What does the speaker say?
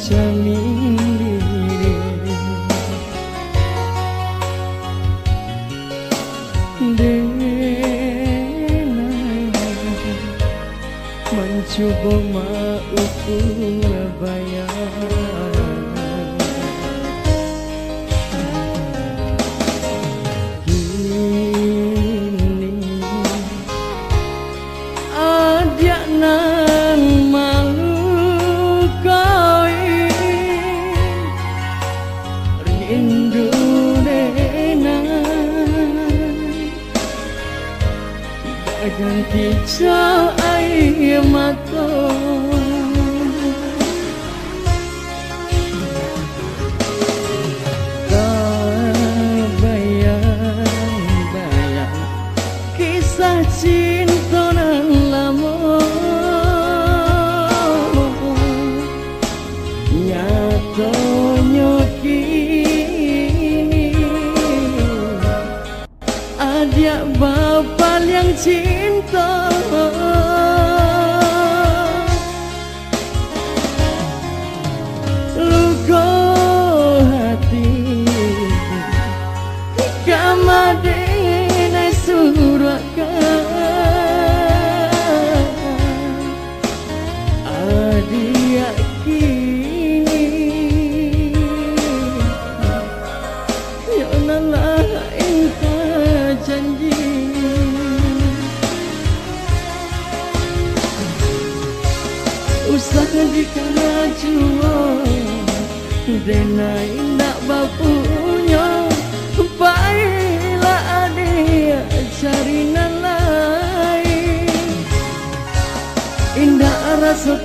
camili dena mencoba mauku bayar kini adia nan malu koi rindu dena ganti cahaya mata bayang-bayang kisah cinta nan lama nyatanya kini adik bapak yang cinta luka hati kamadene surakan adik kini ya nalah engkau janji usah dikala jua dena indak bapunya baiklah adik cari nan lain indah rasa